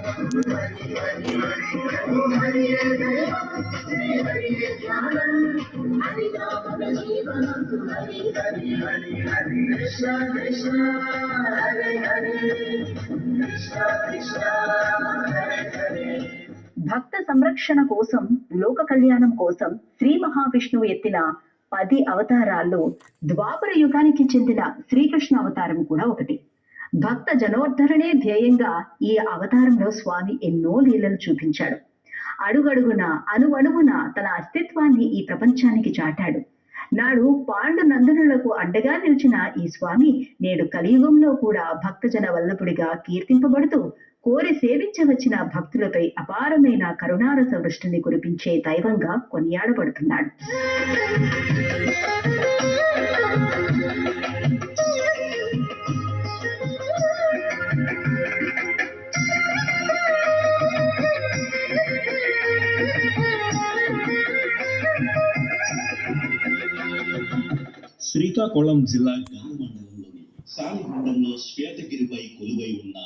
భక్త సంరక్షణ కోసం, లోక కళ్యాణం కోసం శ్రీ మహావిష్ణువు ఎత్తిన 10 అవతారాల్లో ద్వాపర యుగానికి చెందిన శ్రీకృష్ణ అవతారం కూడా ఒకటి. భక్త జనోద్ధరణే ధ్యేయంగా ఈ అవతారంలో స్వామి ఎన్నో లీలలు చూపించాడు. అడుగడుగున అణువణువున తన అస్తిత్వాన్ని ఈ ప్రపంచానికి చాటాడు. నాడు పాండు నందనులకు అడ్డగా నిలిచిన ఈ స్వామి నేడు కలియుగంలో కూడా భక్తజన వల్లభుడిగా కీర్తింపబడుతూ కోరి సేవించవచ్చిన భక్తులపై అపారమైన కరుణారస వృష్టిని కురిపించే దైవంగా కొనియాడబడుతున్నాడు. శ్రీకాకుళం జిల్లా గాన మండలంలోని సాలిగుండంలో శ్వేతగిరిపై కొలువై ఉన్న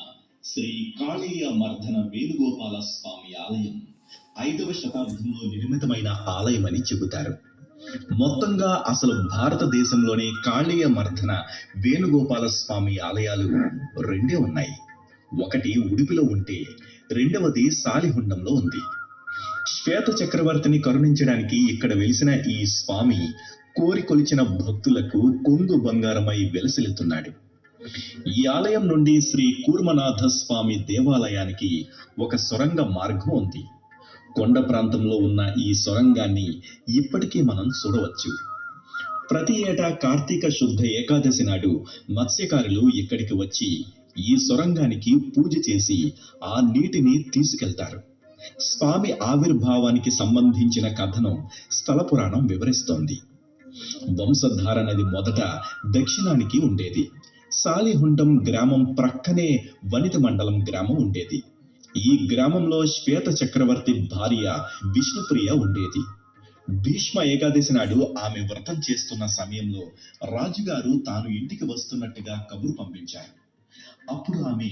శ్రీ కాళీయ మర్దన వేణుగోపాల స్వామి ఆలయం 5వ శతాబ్దంలో నిర్మితమైన ఆలయమని చెబుతారు. మొత్తంగా అసలు భారతదేశంలోనే కాళీయ మర్దన వేణుగోపాల స్వామి ఆలయాలు 2 ఉన్నాయి. ఒకటి ఉడిపిలో ఉంటే రెండవది సాలిగుండంలో ఉంది. శ్వేత చక్రవర్తిని కరుణించడానికి ఇక్కడ వెలిసిన ఈ స్వామి కోరి కొలిచిన భక్తులకు కొంగు బంగారమై వెలసిల్లుతున్నాడు. ఈ ఆలయం నుండి శ్రీ కూర్మనాథ స్వామి దేవాలయానికి ఒక సొరంగ మార్గం ఉంది. కొండ ప్రాంతంలో ఉన్న ఈ సొరంగాన్ని ఇప్పటికీ మనం చూడవచ్చు. ప్రతి ఏటా కార్తీక శుద్ధ ఏకాదశి నాడు మత్స్యకారులు ఇక్కడికి వచ్చి ఈ సొరంగానికి పూజ చేసి ఆ నీటిని తీసుకెళ్తారు. స్వామి ఆవిర్భావానికి సంబంధించిన కథను స్థల పురాణం వివరిస్తోంది. వంశధార నది మొదట దక్షిణానికి ఉండేది. సాలిగుండం గ్రామం ప్రక్కనే వనిత మండలం గ్రామం ఉండేది. ఈ గ్రామంలో శ్వేత చక్రవర్తి భార్య విష్ణుప్రియ ఉండేది. భీష్మ ఏకాదశి నాడు ఆమె వ్రతం చేస్తున్న సమయంలో రాజుగారు తాను ఇంటికి వస్తున్నట్టుగా కబురు పంపించారు. అప్పుడు ఆమె